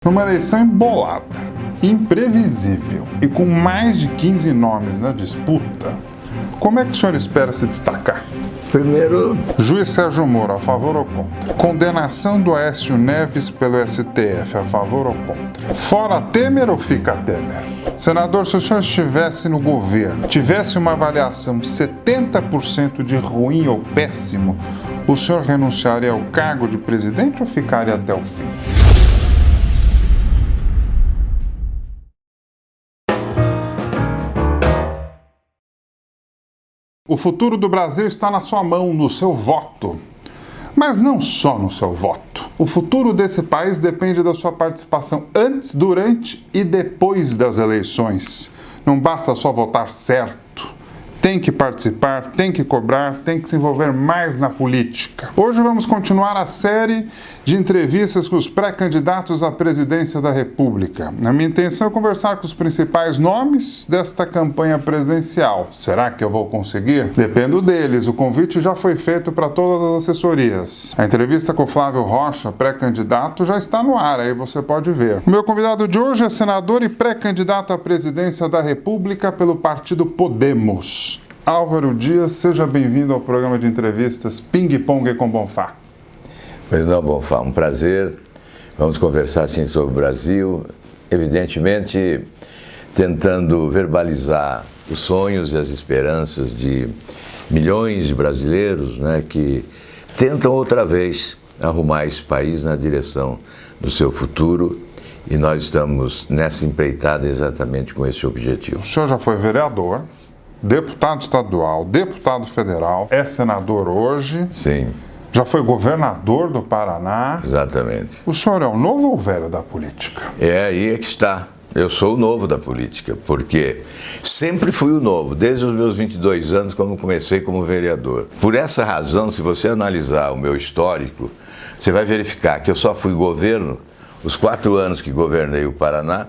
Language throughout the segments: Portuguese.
Numa eleição embolada, imprevisível e com mais de 15 nomes na disputa, como é que o senhor espera se destacar? Primeiro, Juiz Sérgio Moro, a favor ou contra? Condenação do Aécio Neves pelo STF, a favor ou contra? Fora Temer ou fica Temer? Senador, se o senhor estivesse no governo, tivesse uma avaliação 70% de ruim ou péssimo, o senhor renunciaria ao cargo de presidente ou ficaria até o fim? O futuro do Brasil está na sua mão, no seu voto. Mas não só no seu voto. O futuro desse país depende da sua participação antes, durante e depois das eleições. Não basta só votar certo. Tem que participar, tem que cobrar, tem que se envolver mais na política. Hoje vamos continuar a série de entrevistas com os pré-candidatos à presidência da República. A minha intenção é conversar com os principais nomes desta campanha presidencial. Será que eu vou conseguir? Dependo deles. O convite já foi feito para todas as assessorias. A entrevista com o Flávio Rocha, pré-candidato, já está no ar, aí você pode ver. O meu convidado de hoje é senador e pré-candidato à presidência da República pelo partido Podemos. Álvaro Dias, seja bem-vindo ao programa de entrevistas Ping Pong com Bonfá. Pois não, Bonfá, um prazer. Vamos conversar sim sobre o Brasil, evidentemente tentando verbalizar os sonhos e as esperanças de milhões de brasileiros, né, que tentam outra vez arrumar esse país na direção do seu futuro, e nós estamos nessa empreitada exatamente com esse objetivo. O senhor já foi vereador, deputado estadual, deputado federal, é senador hoje. Sim. Já foi governador do Paraná. Exatamente. O senhor é o novo ou o velho da política? É aí que está. Eu sou o novo da política, porque sempre fui o novo, desde os meus 22 anos, quando comecei como vereador. Por essa razão, se você analisar o meu histórico, você vai verificar que eu só fui governo os 4 anos que governei o Paraná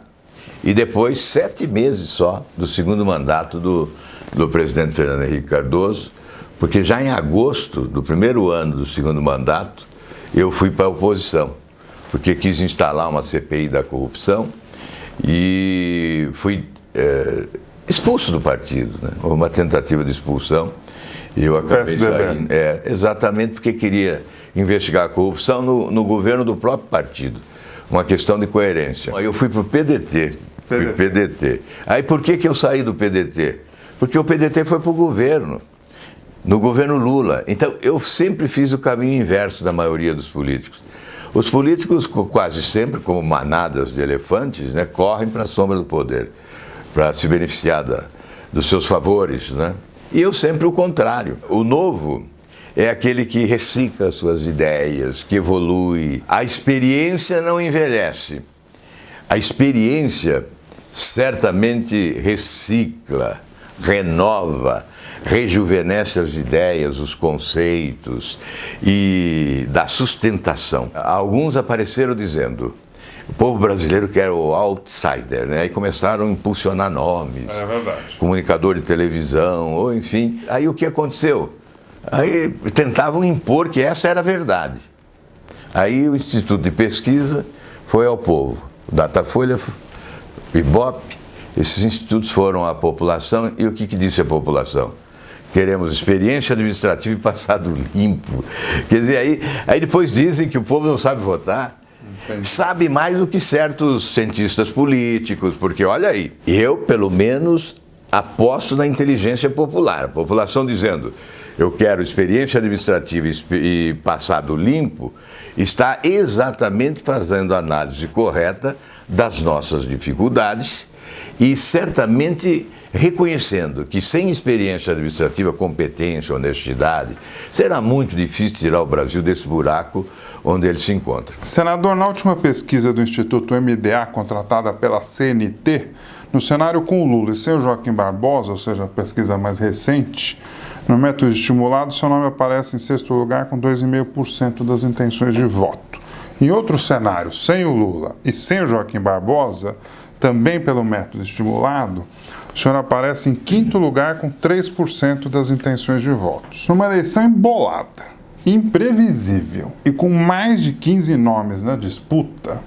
e depois 7 meses só do segundo mandato do presidente Fernando Henrique Cardoso, porque já em agosto do primeiro ano do segundo mandato, eu fui para a oposição, porque quis instalar uma CPI da corrupção e fui expulso do partido, né? Houve uma tentativa de expulsão e eu acabei saindo. Exatamente porque queria investigar a corrupção no governo do próprio partido, uma questão de coerência. Aí eu fui para o PDT. Aí por que eu saí do PDT? Porque o PDT foi para o governo, no governo Lula. Então, eu sempre fiz o caminho inverso da maioria dos políticos. Os políticos, quase sempre, como manadas de elefantes, né, correm para a sombra do poder, para se beneficiar dos seus favores, né? E eu sempre o contrário. O novo é aquele que recicla suas ideias, que evolui. A experiência não envelhece. A experiência certamente recicla, renova, rejuvenesce as ideias, os conceitos e dá sustentação. Alguns apareceram dizendo: o povo brasileiro quer o outsider, né? E começaram a impulsionar nomes, comunicador de televisão, ou enfim. Aí o que aconteceu? Aí tentavam impor que essa era a verdade. Aí o Instituto de Pesquisa foi ao povo, o Datafolha, o Ibope. Esses institutos foram à população e o que disse a população? Queremos experiência administrativa e passado limpo. Quer dizer, aí depois dizem que o povo não sabe votar. Entendi. Sabe mais do que certos cientistas políticos, porque olha aí, eu pelo menos aposto na inteligência popular. A população dizendo: eu quero experiência administrativa e passado limpo, está exatamente fazendo a análise correta das nossas dificuldades e certamente reconhecendo que sem experiência administrativa, competência, honestidade, será muito difícil tirar o Brasil desse buraco onde ele se encontra. Senador, na última pesquisa do Instituto MDA, contratada pela CNT, no cenário com o Lula e sem o Joaquim Barbosa, ou seja, a pesquisa mais recente, no método estimulado, seu nome aparece em 6º lugar com 2,5% das intenções de voto. Em outro cenário, sem o Lula e sem o Joaquim Barbosa, também pelo método estimulado, o senhor aparece em 5º lugar com 3% das intenções de votos. Numa eleição embolada, imprevisível e com mais de 15 nomes na disputa,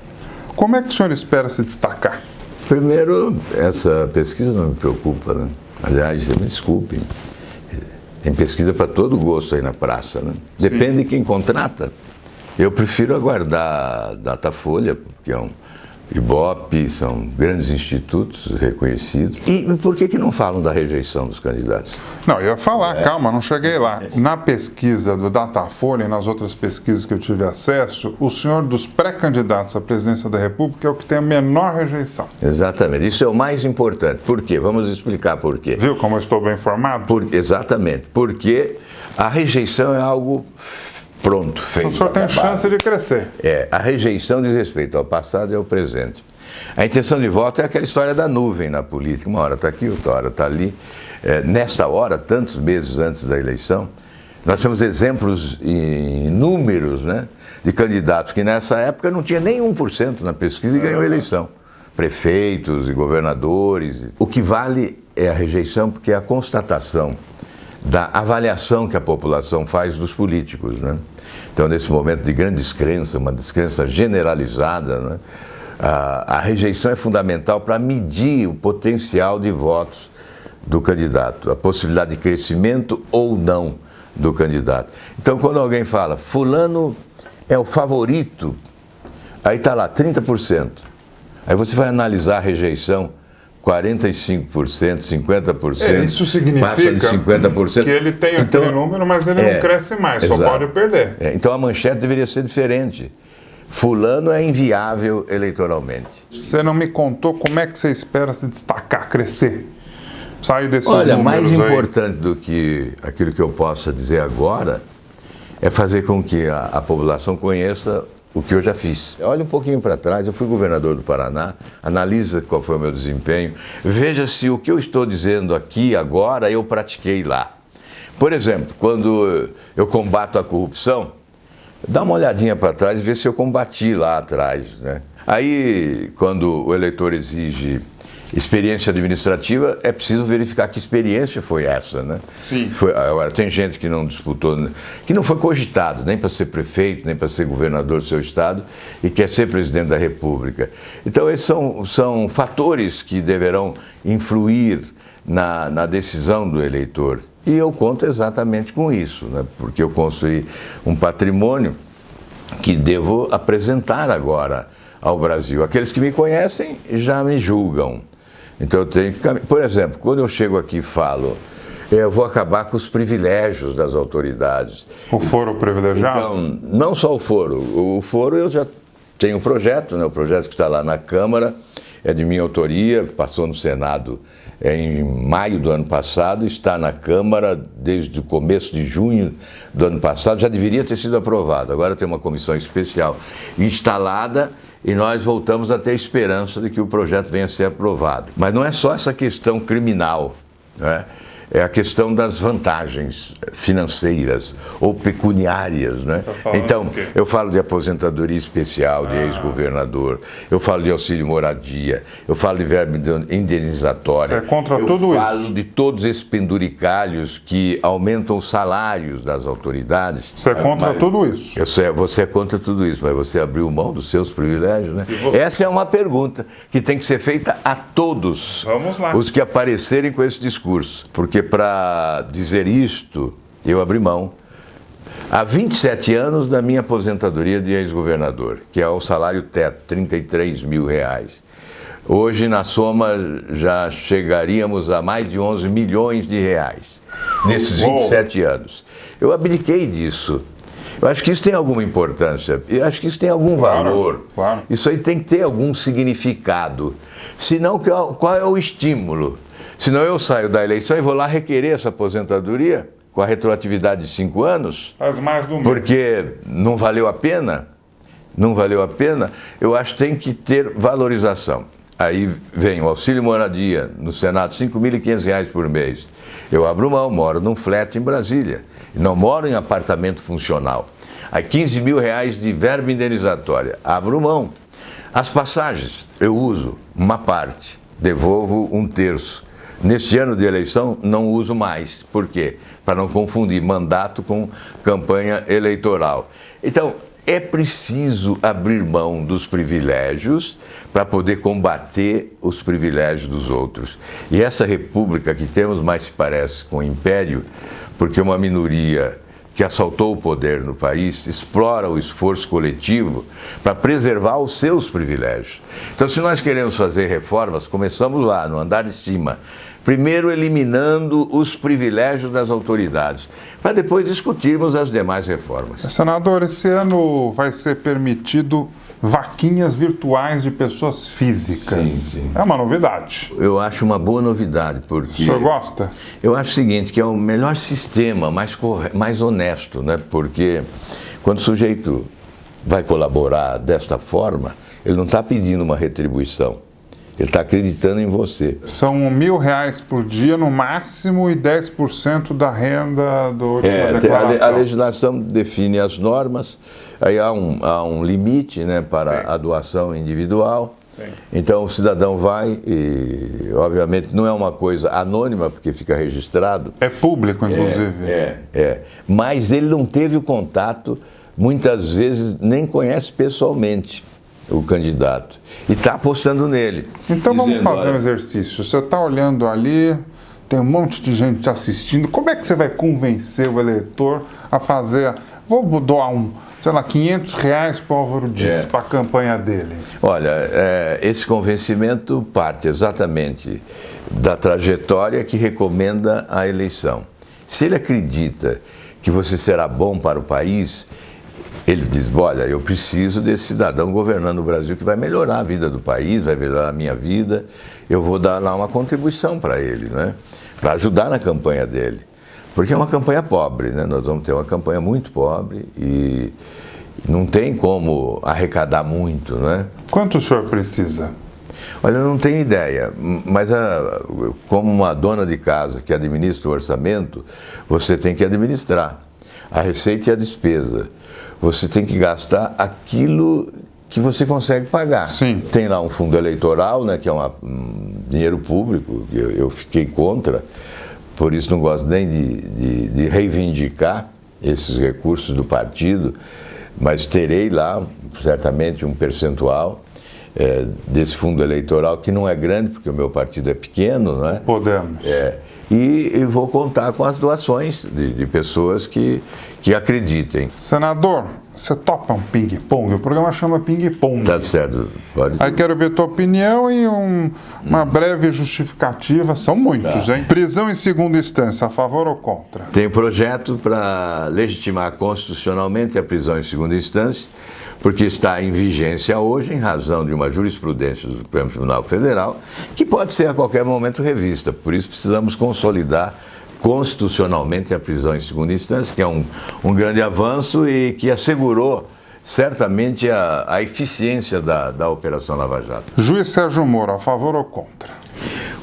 Como é que o senhor espera se destacar? Primeiro, essa pesquisa não me preocupa, né? Aliás, me desculpem, tem pesquisa para todo gosto aí na praça, né? Depende de quem contrata. Eu prefiro aguardar a Datafolha, porque é um Ibope, são grandes institutos reconhecidos. E por que não falam da rejeição dos candidatos? Não, eu ia falar, calma, não cheguei lá. Na pesquisa do Datafolha e nas outras pesquisas que eu tive acesso, o senhor dos pré-candidatos à presidência da República é o que tem a menor rejeição. Exatamente, isso é o mais importante. Por quê? Vamos explicar por quê. Viu como eu estou bem informado? Exatamente, porque a rejeição é algo pronto, feito. O senhor tem chance de crescer. A rejeição diz respeito ao passado e ao presente. A intenção de voto é aquela história da nuvem na política. Uma hora está aqui, outra hora está ali. Nesta hora, tantos meses antes da eleição, nós temos exemplos inúmeros, né, de candidatos que nessa época não tinha nem 1% na pesquisa e ganhou a eleição. Prefeitos e governadores. O que vale é a rejeição, porque é a constatação da avaliação que a população faz dos políticos, né? Então, nesse momento de grande descrença, uma descrença generalizada, né, a rejeição é fundamental para medir o potencial de votos do candidato, a possibilidade de crescimento ou não do candidato. Então, quando alguém fala, fulano é o favorito, aí está lá, 30%. Aí você vai analisar a rejeição, 45%, 50%, isso significa passa de 50%. Que ele tem aquele número, mas ele não cresce mais, exato. Só pode perder. Então a manchete deveria ser diferente. Fulano é inviável eleitoralmente. Você não me contou como é que você espera se destacar, crescer, sair desses números. Olha, mais importante do que aquilo que eu possa dizer agora é fazer com que a população conheça o que eu já fiz. Olha um pouquinho para trás, eu fui governador do Paraná, analisa qual foi o meu desempenho, veja se o que eu estou dizendo aqui agora eu pratiquei lá. Por exemplo, quando eu combato a corrupção, dá uma olhadinha para trás e vê se eu combati lá atrás, né? Aí, quando o eleitor exige experiência administrativa, é preciso verificar que experiência foi essa, né? Sim. Agora, tem gente que não disputou, que não foi cogitado nem para ser prefeito, nem para ser governador do seu estado e quer ser presidente da República. Então, esses são fatores que deverão influir na decisão do eleitor. E eu conto exatamente com isso, né? Porque eu construí um patrimônio que devo apresentar agora ao Brasil. Aqueles que me conhecem já me julgam. Então eu tenho que... Por exemplo, quando eu chego aqui e falo, eu vou acabar com os privilégios das autoridades. O foro privilegiado? Então, não só o foro. O foro eu já tenho um projeto, né? O projeto que está lá na Câmara é de minha autoria, passou no Senado em maio do ano passado, está na Câmara desde o começo de junho do ano passado, já deveria ter sido aprovado. Agora tem uma comissão especial instalada e nós voltamos a ter esperança de que o projeto venha a ser aprovado. Mas não é só essa questão criminal, né? É a questão das vantagens financeiras ou pecuniárias, né? Então, eu falo de aposentadoria especial de ex-governador, eu falo de auxílio moradia, eu falo de verba indenizatória. Você é contra tudo isso? Eu falo de todos esses penduricalhos que aumentam os salários das autoridades. Você é contra tudo isso? Você é contra tudo isso, mas você abriu mão dos seus privilégios, né? Essa é uma pergunta que tem que ser feita a todos os que aparecerem com esse discurso. Porque para dizer isto, eu abri mão. Há 27 anos da minha aposentadoria de ex-governador, que é o salário teto, R$33 mil. Hoje, na soma, já chegaríamos a mais de 11 milhões de reais nesses 27 anos. Eu abdiquei disso. Eu acho que isso tem alguma importância, eu acho que isso tem algum valor. Claro. Isso aí tem que ter algum significado. Senão, qual é o estímulo? Senão eu saio da eleição e vou lá requerer essa aposentadoria com a retroatividade de 5 anos. Faz mais do mesmo. Porque não valeu a pena. Não valeu a pena. Eu acho que tem que ter valorização. Aí vem o auxílio moradia no Senado, R$ 5.500 por mês. Eu abro mão, moro num flat em Brasília. Não moro em apartamento funcional. Aí R$15 mil de verba indenizatória. Abro mão. As passagens, eu uso uma parte, devolvo 1/3. Neste ano de eleição, não uso mais. Por quê? Para não confundir mandato com campanha eleitoral. Então, é preciso abrir mão dos privilégios para poder combater os privilégios dos outros. E essa república que temos mais se parece com o império, porque uma minoria que assaltou o poder no país explora o esforço coletivo para preservar os seus privilégios. Então, se nós queremos fazer reformas, começamos lá, no andar de cima. Primeiro eliminando os privilégios das autoridades, para depois discutirmos as demais reformas. Senador, esse ano vai ser permitido vaquinhas virtuais de pessoas físicas. Sim. É uma novidade. Eu acho uma boa novidade, porque... O senhor gosta? Eu acho o seguinte, que é o melhor sistema, mais honesto, né? Porque quando o sujeito vai colaborar desta forma, ele não está pedindo uma retribuição. Ele está acreditando em você. São R$1.000 por dia no máximo e 10% da renda do última declaração. A legislação define as normas, aí há um limite, né, para a doação individual. Sim. Então o cidadão vai e, obviamente, não é uma coisa anônima, porque fica registrado. É público, inclusive. Mas ele não teve o contato, muitas vezes nem conhece pessoalmente o candidato, e está apostando nele. Então vamos fazer um exercício. Você está olhando ali, tem um monte de gente te assistindo. Como é que você vai convencer o eleitor a fazer... Vou doar R$500 para o Álvaro Dias, para a campanha dele. Olha, esse convencimento parte exatamente da trajetória que recomenda a eleição. Se ele acredita que você será bom para o país, ele diz, olha, eu preciso desse cidadão governando o Brasil que vai melhorar a vida do país, vai melhorar a minha vida, eu vou dar lá uma contribuição para ele, né? Para ajudar na campanha dele. Porque é uma campanha pobre, né? Nós vamos ter uma campanha muito pobre e não tem como arrecadar muito, né? Quanto o senhor precisa? Olha, eu não tenho ideia, mas como uma dona de casa que administra o orçamento, você tem que administrar a receita e a despesa. Você tem que gastar aquilo que você consegue pagar. Sim. Tem lá um fundo eleitoral, né, que é dinheiro público, eu fiquei contra, por isso não gosto nem de reivindicar esses recursos do partido, mas terei lá, certamente, um percentual desse fundo eleitoral, que não é grande, porque o meu partido é pequeno, não é? Podemos. E vou contar com as doações de pessoas que acreditem. Senador, você topa um ping-pong? O programa chama ping-pong. Tá certo. Pode. Aí quero ver tua opinião e uma breve justificativa. São muitos, hein? Prisão em segunda instância, a favor ou contra? Tem projeto para legitimar constitucionalmente a prisão em segunda instância, porque está em vigência hoje, em razão de uma jurisprudência do Supremo Tribunal Federal, que pode ser a qualquer momento revista. Por isso precisamos consolidar constitucionalmente a prisão em segunda instância, que é um grande avanço e que assegurou certamente a eficiência da Operação Lava Jato. Juiz Sérgio Moro, a favor ou contra?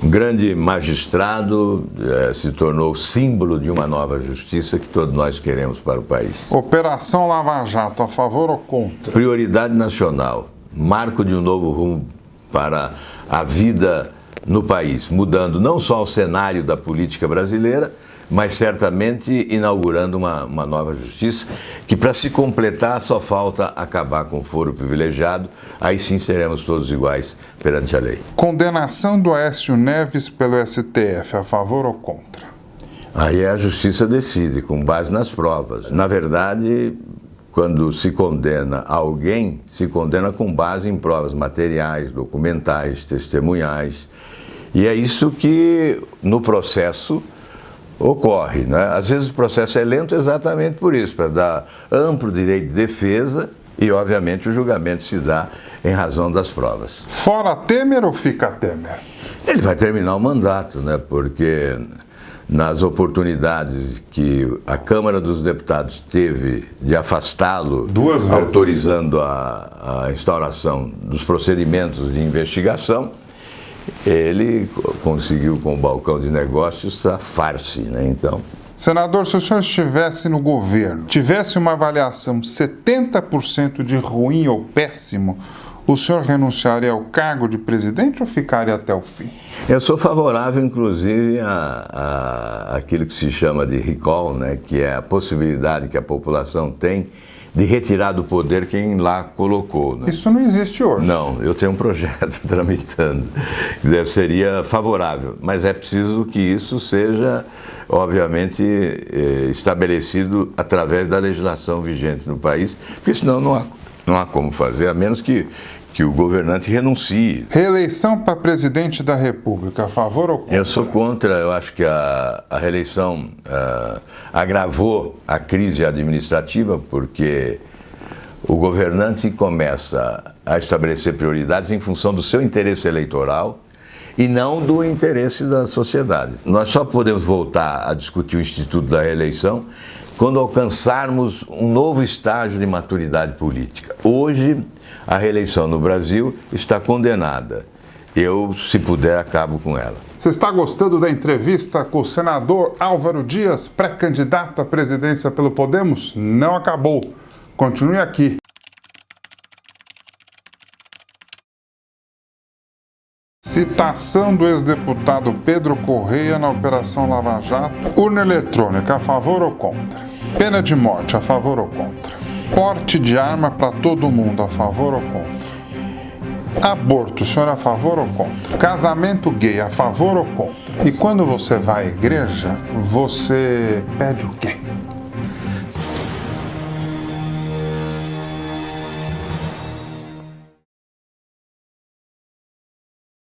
Um grande magistrado, se tornou símbolo de uma nova justiça que todos nós queremos para o país. Operação Lava Jato, a favor ou contra? Prioridade nacional, marco de um novo rumo para a vida no país, mudando não só o cenário da política brasileira, mas certamente inaugurando uma nova justiça, que para se completar só falta acabar com o foro privilegiado, aí sim seremos todos iguais perante a lei. Condenação do Aécio Neves pelo STF, a favor ou contra? Aí a justiça decide, com base nas provas. Na verdade, quando se condena alguém, se condena com base em provas materiais, documentais, testemunhais, e é isso que no processo ocorre, né? Às vezes o processo é lento exatamente por isso, para dar amplo direito de defesa e, obviamente, o julgamento se dá em razão das provas. Fora Temer ou fica Temer? Ele vai terminar o mandato, né? Porque nas oportunidades que a Câmara dos Deputados teve de afastá-lo, autorizando a instauração dos procedimentos de investigação, ele conseguiu, com o balcão de negócios, safar-se, né? Então. Senador, se o senhor estivesse no governo, tivesse uma avaliação 70% de ruim ou péssimo, o senhor renunciaria ao cargo de presidente ou ficaria até o fim? Eu sou favorável, inclusive, àquilo que se chama de recall, né? Que é a possibilidade que a população tem de retirar do poder quem lá colocou. Né? Isso não existe hoje. Não, eu tenho um projeto tramitando, que seria favorável, mas é preciso que isso seja, obviamente, estabelecido através da legislação vigente no país, porque senão não há como fazer, a menos que o governante renuncie. Reeleição para presidente da República, a favor ou contra? Eu sou contra, eu acho que a reeleição agravou a crise administrativa, porque o governante começa a estabelecer prioridades em função do seu interesse eleitoral e não do interesse da sociedade. Nós só podemos voltar a discutir o instituto da reeleição quando alcançarmos um novo estágio de maturidade política. Hoje, a reeleição no Brasil está condenada. Eu, se puder, acabo com ela. Você está gostando da entrevista com o senador Álvaro Dias, pré-candidato à presidência pelo Podemos? Não acabou. Continue aqui. Citação do ex-deputado Pedro Correia na Operação Lava Jato. Urna eletrônica, a favor ou contra? Pena de morte, a favor ou contra? Porte de arma para todo mundo, a favor ou contra? Aborto, o senhor é a favor ou contra? Casamento gay, a favor ou contra? E quando você vai à igreja, você pede o quê?